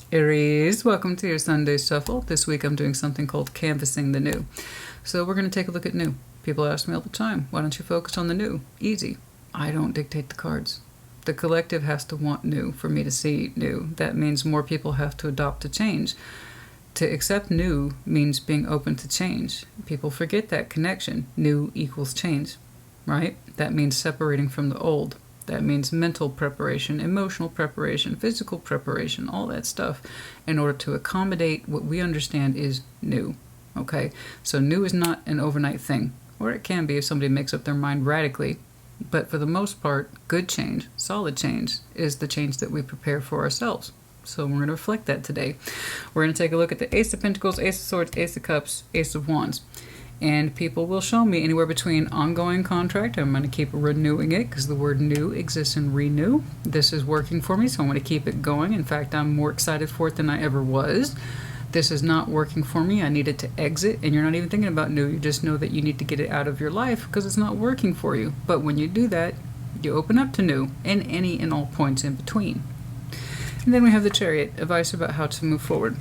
Aries, welcome to your Sunday Shuffle. This week I'm doing something called Canvassing the New. So we're going to take a look at new. People ask me all the time, why don't you focus on the new? Easy. I don't dictate the cards. The collective has to want new for me to see new. That means more people have to adopt a change. To accept new means being open to change. People forget that connection. New equals change, right? That means separating from the old. That means mental preparation, emotional preparation, physical preparation, all that stuff in order to accommodate what we understand is new. Okay? So new is not an overnight thing. Or it can be if somebody makes up their mind radically. But for the most part, good change, solid change, is the change that we prepare for ourselves. So we're going to reflect that today. We're going to take a look at the Ace of Pentacles, Ace of Swords, Ace of Cups, Ace of Wands. And people will show me anywhere between ongoing contract. I'm going to keep renewing it because the word new exists in renew. This is working for me, so I'm going to keep it going. In fact, I'm more excited for it than I ever was. This is not working for me. I need it to exit, and you're not even thinking about new. You just know that you need to get it out of your life because it's not working for you. But when you do that, you open up to new and any and all points in between. And then we have the Chariot, advice about how to move forward.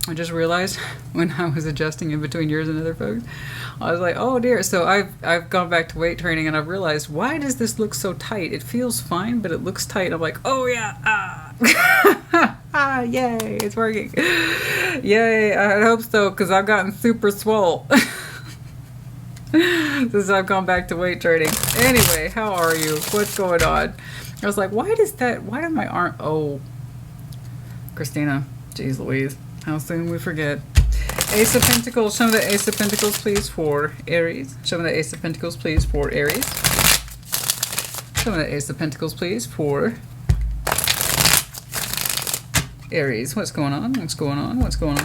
I just realized when I was adjusting in between yours and other folks, I was like, oh dear. So I've gone back to weight training and I've realized, why does this look so tight? It feels fine, but it looks tight. I'm like, oh yeah, yay, it's working. Yay, I hope so, because I've gotten super swole since I've gone back to weight training. Anyway, how are you? What's going on? I was like, why did my arm, oh, Christina, jeez Louise. How soon we forget. Ace of Pentacles. Show me the Ace of Pentacles, please, for Aries. Show me the Ace of Pentacles, please, for Aries. Show me the Ace of Pentacles, please, for Aries. What's going on? What's going on? What's going on?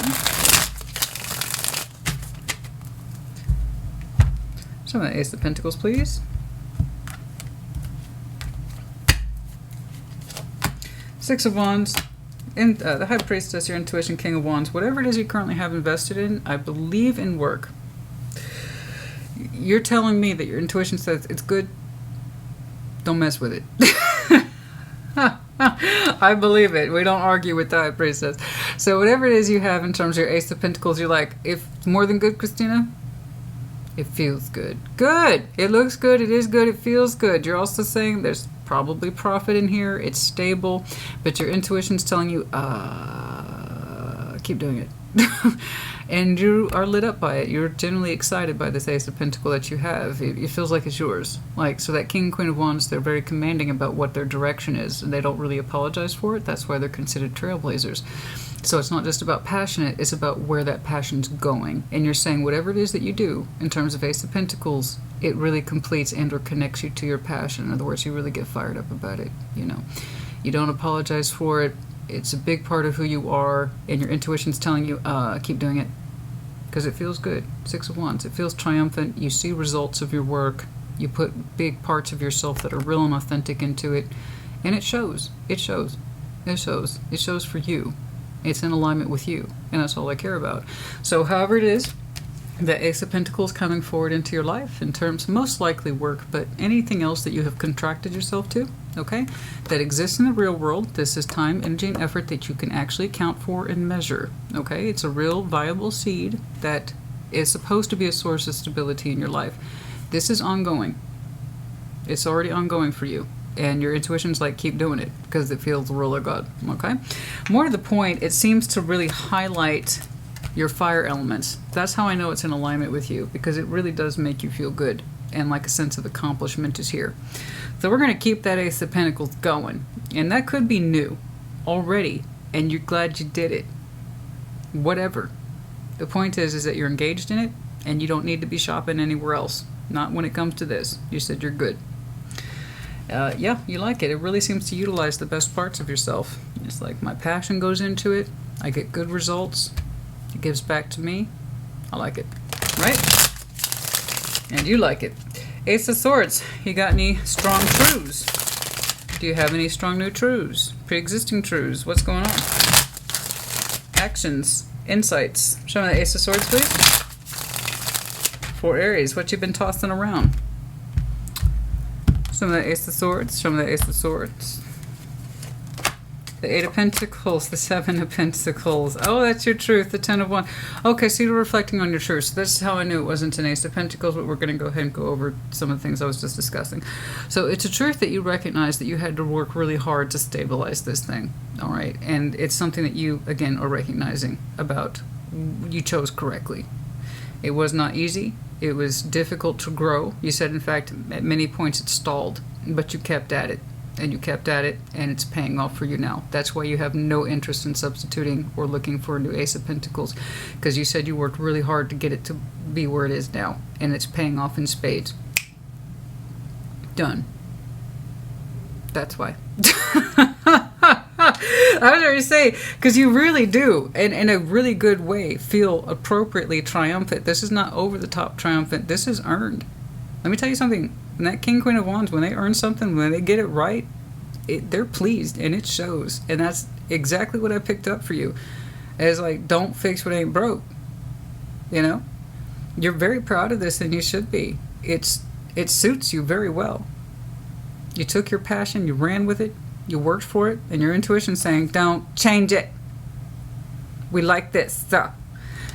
Show me the Ace of Pentacles, please. Six of Wands. In the High Priestess, your intuition, King of Wands, whatever it is you currently have invested in, I believe in work. You're telling me that your intuition says it's good. Don't mess with it. I believe it. We don't argue with the High Priestess. So whatever it is you have in terms of your Ace of Pentacles, you're like, if it's more than good, Christina, it feels good. Good. It looks good. It is good. It feels good. You're also saying there's probably profit in here. It's stable, but your intuition's telling you, keep doing it. And you are lit up by it. You're genuinely excited by this Ace of Pentacle that you have. It feels like it's yours. Like, so that King and Queen of Wands, they're very commanding about what their direction is, and they don't really apologize for it. That's why they're considered trailblazers. So it's not just about passionate, it's about where that passion's going. And you're saying whatever it is that you do, in terms of Ace of Pentacles, it really completes and or connects you to your passion. In other words, you really get fired up about it, you know. You don't apologize for it. It's a big part of who you are, and your intuition's telling you, keep doing it. Because it feels good. Six of Wands. It feels triumphant. You see results of your work. You put big parts of yourself that are real and authentic into it. And it shows. It shows. It shows. It shows for you. It's in alignment with you, and that's all I care about. So however it is, the Ace of Pentacles coming forward into your life in terms most likely work, but anything else that you have contracted yourself to, okay, that exists in the real world, this is time, energy, and effort that you can actually account for and measure, okay? It's a real viable seed that is supposed to be a source of stability in your life. This is ongoing. It's already ongoing for you. And your intuition's like, keep doing it, because it feels the rule of God, okay? More to the point, it seems to really highlight your fire elements. That's how I know it's in alignment with you, because it really does make you feel good, and like a sense of accomplishment is here. So we're going to keep that Ace of Pentacles going, and that could be new already, and you're glad you did it. Whatever. The point is that you're engaged in it, and you don't need to be shopping anywhere else. Not when it comes to this. You said you're good. Yeah, you like it. It really seems to utilize the best parts of yourself. It's like my passion goes into it. I get good results. It gives back to me. I like it. Right? And you like it. Ace of Swords. You got any strong truths? Do you have any strong new truths? Pre-existing truths? What's going on? Actions. Insights. Show me the Ace of Swords, please. For Aries. What you been tossing around? Show me the Ace of Swords. Show me the Ace of Swords. The Eight of Pentacles, the Seven of Pentacles. Oh, that's your truth, the Ten of Wands. Okay, so you're reflecting on your truth. So this is how I knew it wasn't an Ace of Pentacles, but we're going to go ahead and go over some of the things I was just discussing. So it's a truth that you recognize that you had to work really hard to stabilize this thing, all right? And it's something that you, again, are recognizing about. You chose correctly. It was not easy. It was difficult to grow. You said, in fact, at many points it stalled, but you kept at it. And you kept at it, and it's paying off for you now. That's why you have no interest in substituting or looking for a new Ace of Pentacles, because you said you worked really hard to get it to be where it is now, and it's paying off in spades. Done. That's why. I was going to say, because you really do, and in a really good way, feel appropriately triumphant. This is not over-the-top triumphant. This is earned. Let me tell you something. When that King, Queen of Wands, when they earn something, when they get it right, they're pleased, and it shows. And that's exactly what I picked up for you. As like, don't fix what ain't broke. You know? You're very proud of this, and you should be. It suits you very well. You took your passion, you ran with it, you worked for it, and your intuition saying, don't change it. We like this. So.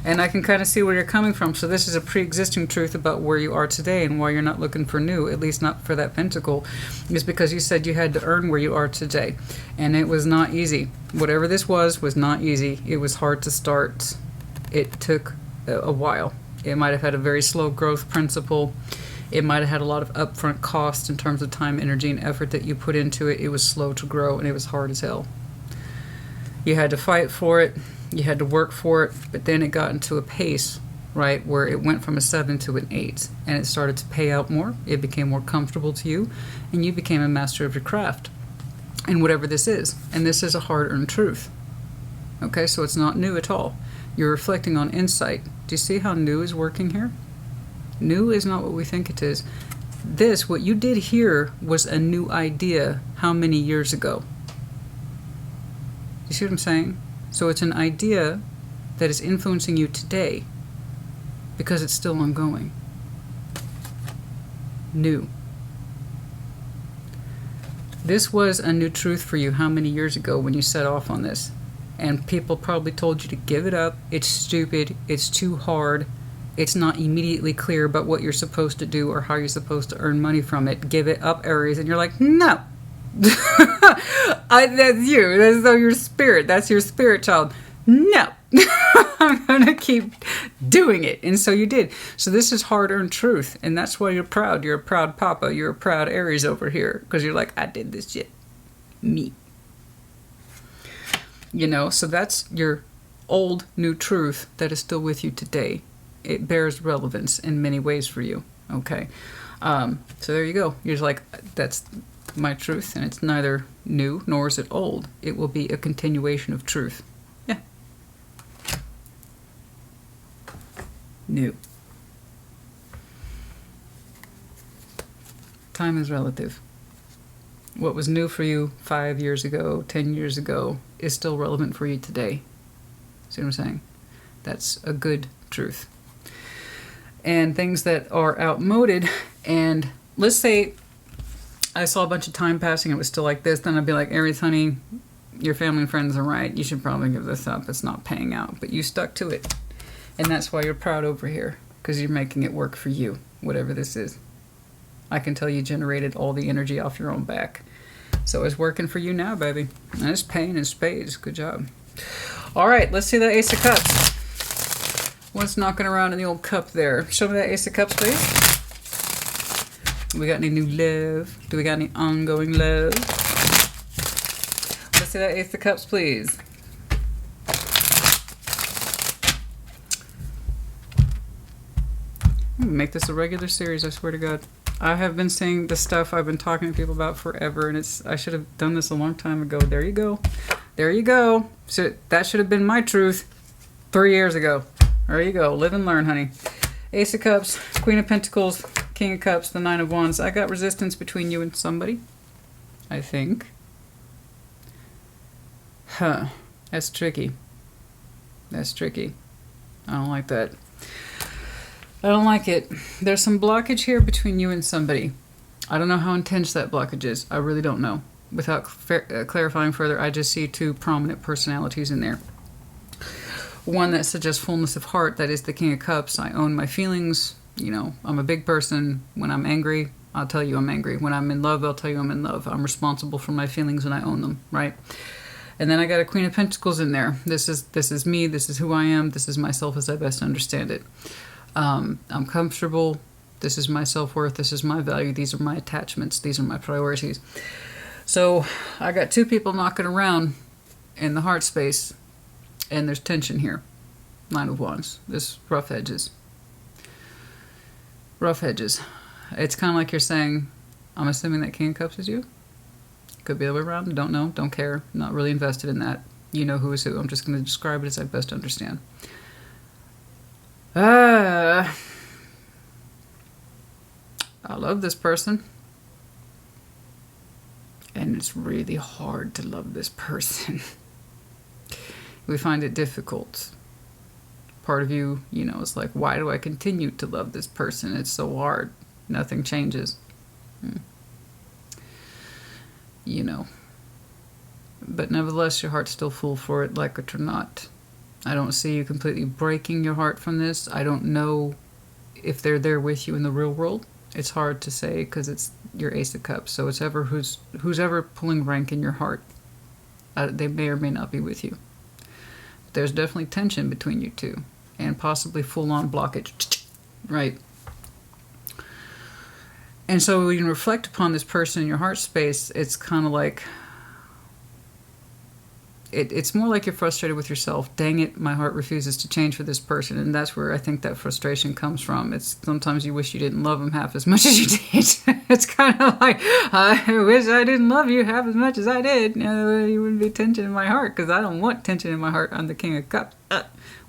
And I can kind of see where you're coming from. So this is a pre-existing truth about where you are today and why you're not looking for new, at least not for that pentacle, is because you said you had to earn where you are today. And it was not easy. Whatever this was not easy. It was hard to start. It took a while. It might have had a very slow growth principle. It might have had a lot of upfront cost in terms of time, energy, and effort that you put into it. It was slow to grow, and it was hard as hell. You had to fight for it. You had to work for it, but then it got into a pace, right, where it went from a 7 to an 8, and it started to pay out more. It became more comfortable to you, and you became a master of your craft, and whatever this is. And this is a hard-earned truth. Okay, so it's not new at all. You're reflecting on insight. Do you see how new is working here? New is not what we think it is. This, what you did here, was a new idea how many years ago? You see what I'm saying? So it's an idea that is influencing you today because it's still ongoing. New. This was a new truth for you how many years ago when you set off on this? And people probably told you to give it up. It's stupid. It's too hard. It's not immediately clear about what you're supposed to do or how you're supposed to earn money from it. Give it up, Aries. And you're like, no. That's you. That's your spirit. That's your spirit child. No. I'm going to keep doing it. And so you did. So this is hard-earned truth. And that's why you're proud. You're a proud papa. You're a proud Aries over here. Because you're like, I did this shit. Me. You know, so that's your old, new truth that is still with you today. It bears relevance in many ways for you. Okay. So there you go. You're just like, that's my truth, and it's neither new nor is it old. It will be a continuation of truth. Yeah. New. Time is relative. What was new for you 5 years ago, 10 years ago, is still relevant for you today. See what I'm saying? That's a good truth. And things that are outmoded, and let's say I saw a bunch of time passing, it was still like this, then I'd be like, Aries, honey, your family and friends are right. You should probably give this up. It's not paying out. But you stuck to it. And that's why you're proud over here, because you're making it work for you, whatever this is. I can tell you generated all the energy off your own back. So it's working for you now, baby. And it's paying in spades. Good job. All right, let's see the Ace of Cups. What's knocking around in the old cup there? Show me that Ace of Cups, please. We got any new love? Do we got any ongoing love? Let's see that Ace of Cups, please. I'm gonna make this a regular series, I swear to God. I have been saying the stuff I've been talking to people about forever, and I should have done this a long time ago. There you go. There you go. So that should have been my truth 3 years ago. There you go. Live and learn, honey. Ace of Cups, Queen of Pentacles, King of Cups, the Nine of Wands. I got resistance between you and somebody, I think. Huh. That's tricky. That's tricky. I don't like that. I don't like it. There's some blockage here between you and somebody. I don't know how intense that blockage is. I really don't know. without clarifying further, I just see two prominent personalities in there. One that suggests fullness of heart, that is the King of Cups. I own my feelings. You know, I'm a big person. When I'm angry, I'll tell you I'm angry. When I'm in love, I'll tell you I'm in love. I'm responsible for my feelings and I own them, right? And then I got a Queen of Pentacles in there. This is me. This is who I am. This is myself as I best understand it. I'm comfortable. This is my self-worth. This is my value. These are my attachments. These are my priorities. So I got two people knocking around in the heart space, and there's tension here. Nine of Wands. This rough edges. Rough edges. It's kind of like you're saying, I'm assuming that King of Cups is you. Could be the other way around. Don't know. Don't care. Not really invested in that. You know who is who. I'm just going to describe it as I best understand. I love this person. And it's really hard to love this person. We find it difficult. Part of you, you know, is like, why do I continue to love this person? It's so hard. Nothing changes. You know. But nevertheless, your heart's still full for it, like it or not. I don't see you completely breaking your heart from this. I don't know if they're there with you in the real world. It's hard to say because it's your Ace of Cups. So it's who's ever pulling rank in your heart. They may or may not be with you. But there's definitely tension between you two. And possibly full-on blockage. Right? And so when you reflect upon this person in your heart space, it's kind of like... It's more like you're frustrated with yourself. Dang it, my heart refuses to change for this person. And that's where I think that frustration comes from. It's sometimes you wish you didn't love them half as much as you did. It's kind of like, I wish I didn't love you half as much as I did. You wouldn't be tension in my heart, because I don't want tension in my heart. I'm the King of Cups.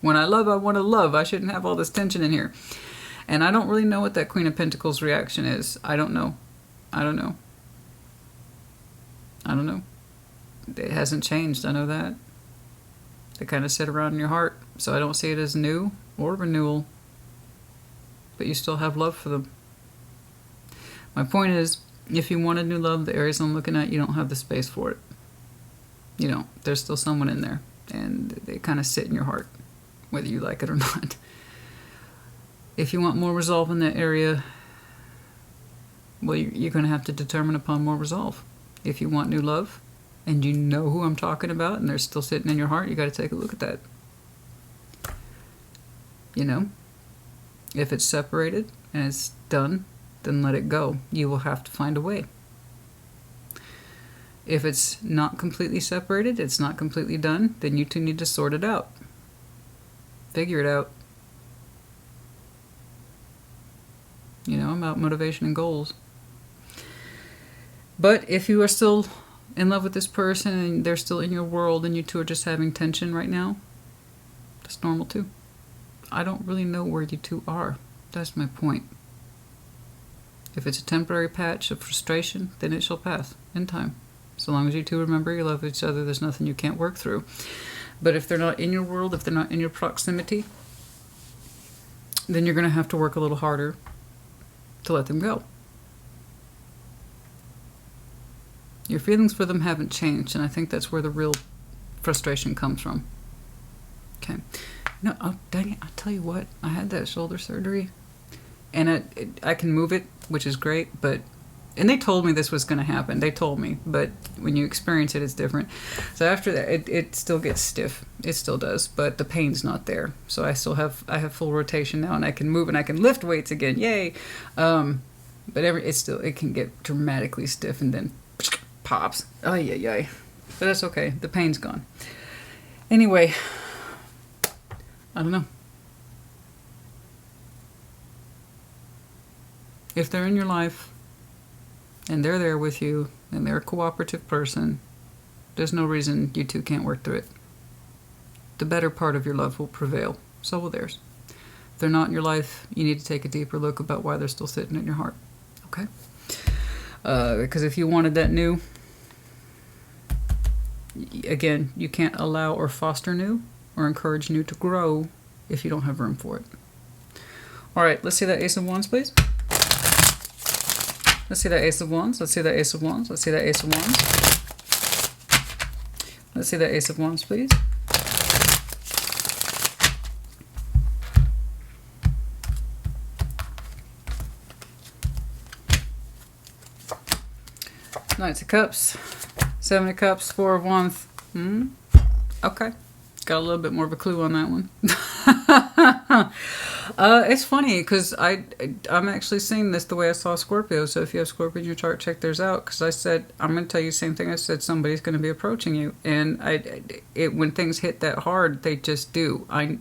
When I love, I want to love. I shouldn't have all this tension in here. And I don't really know what that Queen of Pentacles reaction is. I don't know. I don't know. I don't know. It hasn't changed, I know that. They kind of sit around in your heart, so I don't see it as new or renewal. But you still have love for them. My point is, if you wanted new love, the Aries I'm looking at, you don't have the space for it. You know, there's still someone in there, and they kind of sit in your heart, whether you like it or not. If you want more resolve in that area, well, you're going to have to determine upon more resolve. If you want new love, and you know who I'm talking about, and they're still sitting in your heart, you got to take a look at that. You know? If it's separated and it's done, then let it go. You will have to find a way. If it's not completely separated, it's not completely done, then you two need to sort it out. Figure it out. You know, about motivation and goals. But if you are still in love with this person and they're still in your world and you two are just having tension right now, that's normal too. I don't really know where you two are. That's my point. If it's a temporary patch of frustration, then it shall pass in time. So long as you two remember you love each other, there's nothing you can't work through. But if they're not in your world, if they're not in your proximity, then you're going to have to work a little harder to let them go. Your feelings for them haven't changed, and I think that's where the real frustration comes from. Okay. No, oh, dang it, I'll tell you what. I had that shoulder surgery, and I can move it, which is great, but... And they told me this was going to happen. They told me, but when you experience it, it's different. So after that, it still gets stiff. It still does, but the pain's not there. So I have full rotation now, and I can move, and I can lift weights again. Yay! But it can get dramatically stiff, and then... pops. Oh, yeah. But that's okay. The pain's gone. Anyway, I don't know. If they're in your life and they're there with you and they're a cooperative person, there's no reason you two can't work through it. The better part of your love will prevail. So will theirs. If they're not in your life, you need to take a deeper look about why they're still sitting in your heart. Okay? Because if you wanted that new, again, you can't allow or foster new or encourage new to grow if you don't have room for it. All right, let's see that Ace of Wands, please. Let's see that Ace of Wands. Let's see that Ace of Wands. Let's see that Ace of Wands. Let's see that Ace of Wands, please. Knights of Cups, Seven of Cups, Four of Wands. Okay. Got a little bit more of a clue on that one. It's funny because I'm actually seeing this the way I saw Scorpio. So if you have Scorpio in your chart, check theirs out. Because I said, I'm going to tell you the same thing I said, somebody's going to be approaching you. And when things hit that hard, they just do. I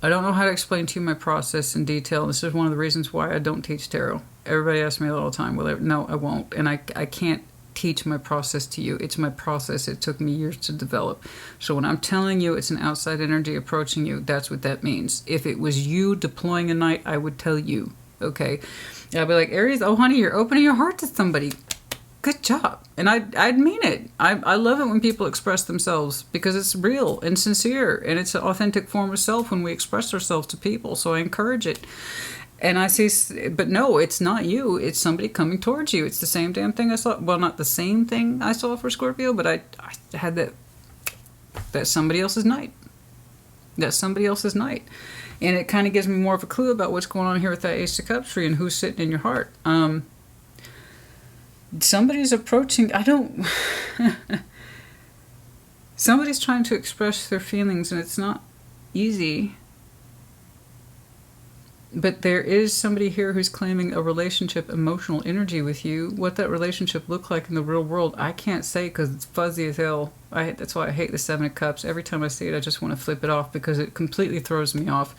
don't know how to explain to you my process in detail. This is one of the reasons why I don't teach tarot. Everybody asks me all the time, well, no, I won't. And I can't teach my process to you. It's my process. It took me years to develop. So when I'm telling you it's an outside energy approaching you, that's what that means. If it was you deploying a knight, I would tell you, okay? I'd be like, Aries, oh honey, you're opening your heart to somebody. Good job. And I'd mean it. I love it when people express themselves because it's real and sincere and it's an authentic form of self when we express ourselves to people. So I encourage it. And I see, but no, it's not you. It's somebody coming towards you. It's the same damn thing I saw. Well, not the same thing I saw for Scorpio, but I had that's somebody else's night. That's somebody else's night. And it kind of gives me more of a clue about what's going on here with that Ace of Cups for you and who's sitting in your heart. Somebody's approaching, somebody's trying to express their feelings and it's not easy. But there is somebody here who's claiming a relationship, emotional energy with you. What that relationship looked like in the real world, I can't say because it's fuzzy as hell. That's why I hate the Seven of Cups. Every time I see it, I just want to flip it off because it completely throws me off.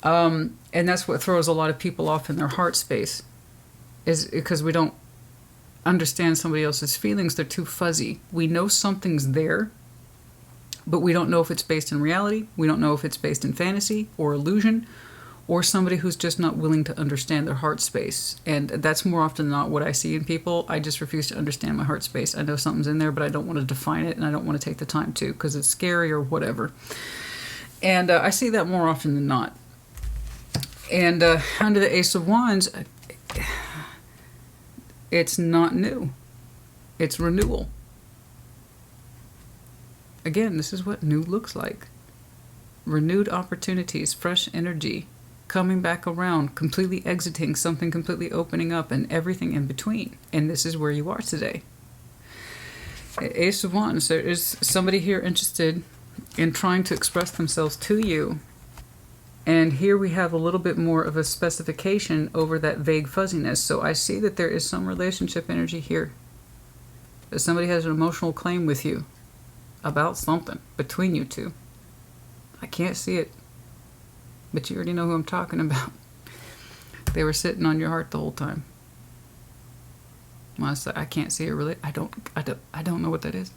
And that's what throws a lot of people off in their heart space, is because we don't understand somebody else's feelings. They're too fuzzy. We know something's there, but we don't know if it's based in reality. We don't know if it's based in fantasy or illusion, or somebody who's just not willing to understand their heart space. And that's more often than not what I see in people. I just refuse to understand my heart space. I know something's in there, but I don't want to define it, and I don't want to take the time to because it's scary or whatever. And I see that more often than not. And under the Ace of Wands, it's not new. It's renewal. Again, this is what new looks like. Renewed opportunities, fresh energy, coming back around, completely exiting, something completely opening up, and everything in between. And this is where you are today. Ace of Wands, there is somebody here interested in trying to express themselves to you. And here we have a little bit more of a specification over that vague fuzziness. So I see that there is some relationship energy here. That somebody has an emotional claim with you about something between you two. I can't see it, but you already know who I'm talking about. They were sitting on your heart the whole time. When I say I can't see it really, I don't know what that is.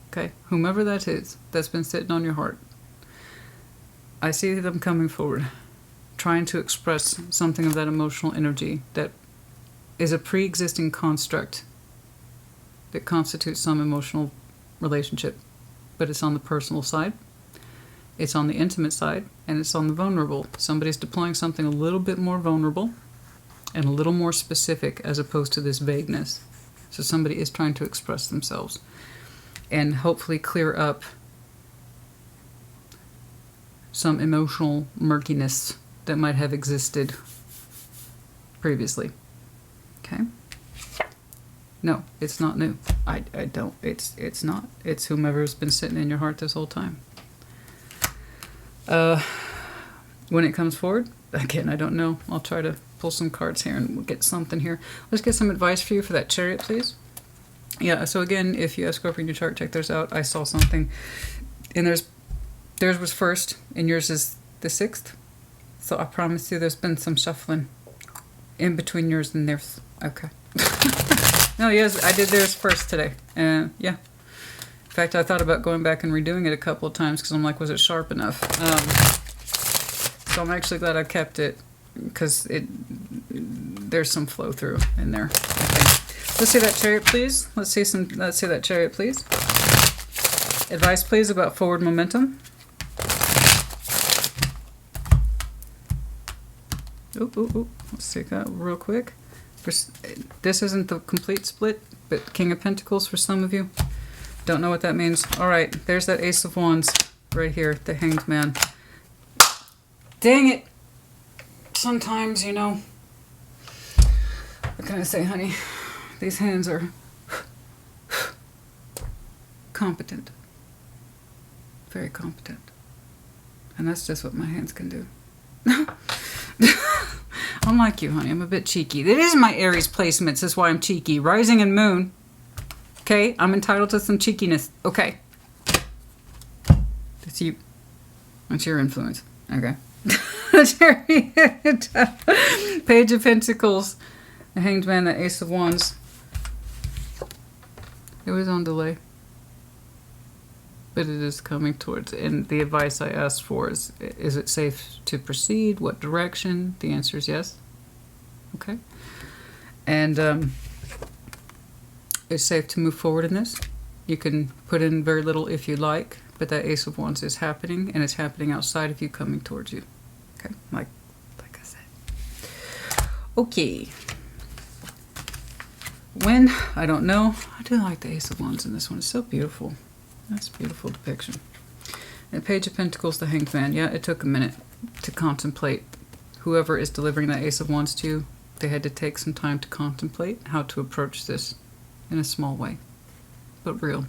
Okay, whomever that is, that's been sitting on your heart. I see them coming forward, trying to express something of that emotional energy that is a pre-existing construct that constitutes some emotional relationship, but it's on the personal side. It's on the intimate side, and it's on the vulnerable. Somebody's deploying something a little bit more vulnerable and a little more specific as opposed to this vagueness. So somebody is trying to express themselves and hopefully clear up some emotional murkiness that might have existed previously. Okay? No, it's not new. I don't. It's not. It's whomever's been sitting in your heart this whole time. When it comes forward, again, I don't know. I'll try to pull some cards here and we'll get something here. Let's get some advice for you for that Chariot, please. Yeah, so again, if you have Scorpio in your chart, check theirs out. I saw something. And theirs was first, and yours is the 6th. So I promise you there's been some shuffling in between yours and theirs. Okay. No, yes, I did theirs first today. Yeah. In fact, I thought about going back and redoing it a couple of times because I'm like, was it sharp enough? So I'm actually glad I kept it because there's some flow through in there. Okay. Let's see that Chariot, please. Let's see that Chariot, please. Advice, please, about forward momentum. Let's take that real quick. This isn't the complete split, but King of Pentacles for some of you. Don't know what that means. All right, there's that Ace of Wands right here, the Hanged Man. Dang it. Sometimes, you know, what can I say, honey? These hands are competent. Very competent. And that's just what my hands can do. Unlike you, honey, I'm a bit cheeky. It is my Aries placements, that's why I'm cheeky. Rising and Moon. Okay, I'm entitled to some cheekiness. Okay. That's you. That's your influence. Okay. Page of Pentacles. The Hanged Man, the Ace of Wands. It was on delay. But it is coming towards, and the advice I asked for is it safe to proceed? What direction? The answer is yes. Okay. And it's safe to move forward in this. You can put in very little if you like, but that Ace of Wands is happening, and it's happening outside of you, coming towards you. Okay, like I said. Okay. When? I don't know. I do like the Ace of Wands in this one. It's so beautiful. That's a beautiful depiction. And Page of Pentacles, the Hanged Man. Yeah, it took a minute to contemplate. Whoever is delivering that Ace of Wands to you, they had to take some time to contemplate how to approach this in a small way, but real.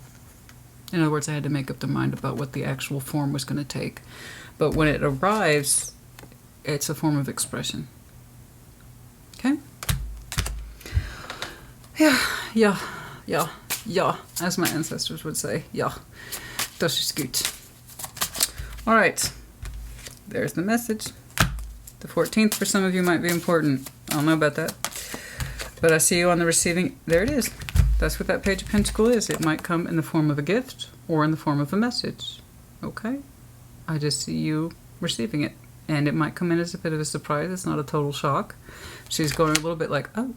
In other words, I had to make up their mind about what the actual form was going to take. But when it arrives, it's a form of expression. Okay? Yeah, as my ancestors would say. Yeah, das ist gut. All right, there's the message. The 14th for some of you might be important. I don't know about that. But I see you on the receiving. There it is. That's what that Page of Pentacles is. It might come in the form of a gift or in the form of a message. Okay? I just see you receiving it. And it might come in as a bit of a surprise. It's not a total shock. She's going a little bit like, oh.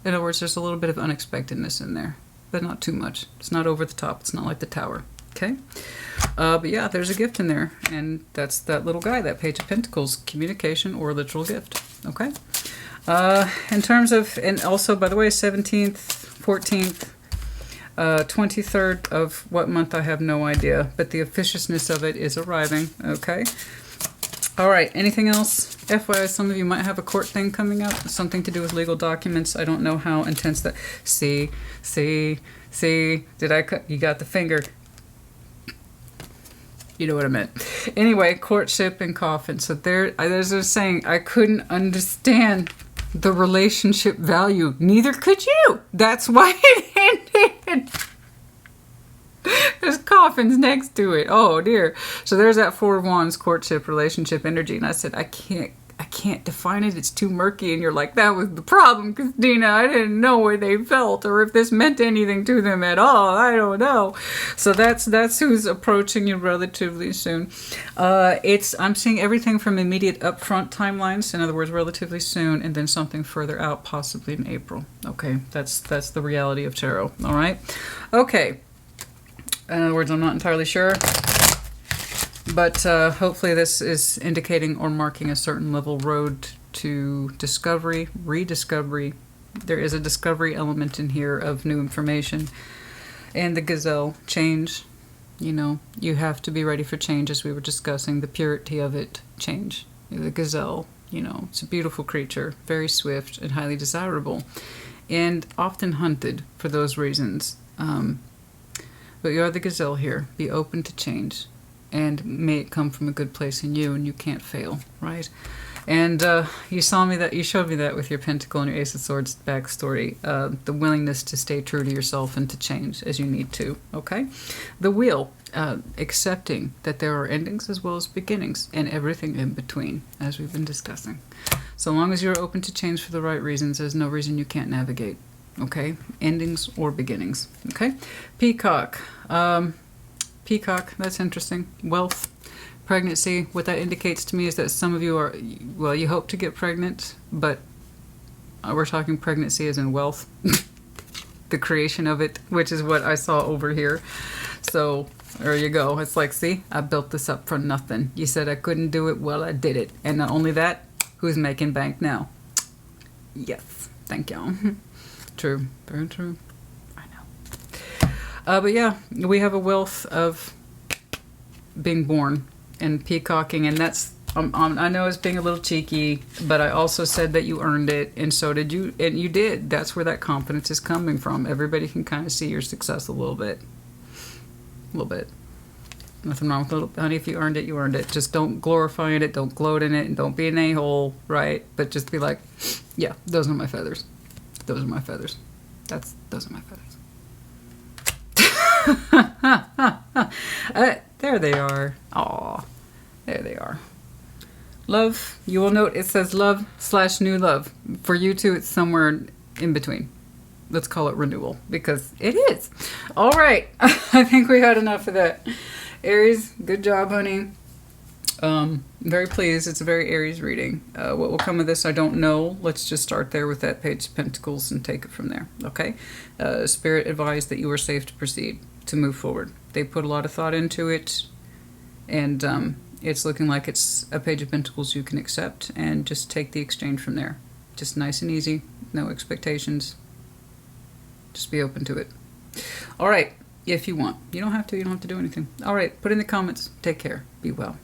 In other words, there's a little bit of unexpectedness in there. But not too much. It's not over the top. It's not like the Tower. Okay? But yeah, there's a gift in there. And that's that little guy, that Page of Pentacles. Communication or literal gift. Okay? In terms of, and also, by the way, 17th, 14th, 23rd of what month, I have no idea. But the officiousness of it is arriving. Okay? All right, anything else? FYI, some of you might have a court thing coming up. Something to do with legal documents. I don't know how intense that... See? Did I cut? You got the finger. You know what I meant. Anyway, courtship and coffin. So there's a saying, I couldn't understand the relationship value. Neither could you. That's why it ended. There's coffins next to it. Oh dear. So there's that Four of Wands, courtship, relationship energy. And I said, I can't define it. It's too murky. And you're like, that was the problem, Christina. I didn't know where they felt or if this meant anything to them at all. I don't know. So that's who's approaching you relatively soon. I'm seeing everything from immediate upfront timelines, in other words, relatively soon, and then something further out, possibly in April. Okay, that's the reality of tarot. All right. Okay. In other words, I'm not entirely sure. But hopefully this is indicating or marking a certain level road to discovery, rediscovery. There is a discovery element in here of new information. And the gazelle, change. You know, you have to be ready for change, as we were discussing. The purity of it, change. The gazelle, you know, it's a beautiful creature. Very swift and highly desirable. And often hunted for those reasons. But you are the gazelle here. Be open to change. And may it come from a good place in you, and you can't fail, right? And you showed me that with your Pentacle and your Ace of Swords backstory, the willingness to stay true to yourself and to change as you need to, okay? The Wheel, accepting that there are endings as well as beginnings, and everything in between, as we've been discussing. So long as you're open to change for the right reasons, there's no reason you can't navigate, okay? Endings or beginnings, okay? Peacock. Peacock, that's interesting. Wealth, pregnancy. What that indicates to me is that some of you are, well, you hope to get pregnant, but we're talking pregnancy as in wealth. The creation of it, which is what I saw over here. So there you go. It's like, see, I built this up for nothing. You said I couldn't do it. Well, I did it. And not only that, who's making bank now. Yes, thank y'all. True, very true. I know. But yeah, we have a wealth of being born and peacocking, and that's, I know it's being a little cheeky, but I also said that you earned it, and so did you, and you did. That's where that confidence is coming from. Everybody can kind of see your success a little bit. A little bit. Nothing wrong with little, honey, if you earned it, you earned it. Just don't glorify it, don't gloat in it, and don't be an a-hole, right? But just be like, yeah, those are my feathers. Those are my feathers. Those are my feathers. There they are. Aw, there they are. Love, you will note it says love/new love. For you two, it's somewhere in between. Let's call it renewal, because it is. All right, I think we had enough of that. Aries, good job, honey. Very pleased. It's a very Aries reading. What will come of this, I don't know. Let's just start there with that Page of Pentacles and take it from there, okay? Spirit advised that you are safe to proceed, to move forward. They put a lot of thought into it, and it's looking like it's a Page of Pentacles you can accept, and just take the exchange from there. Just nice and easy, no expectations. Just be open to it. All right, if you want. You don't have to do anything. All right, put in the comments. Take care. Be well.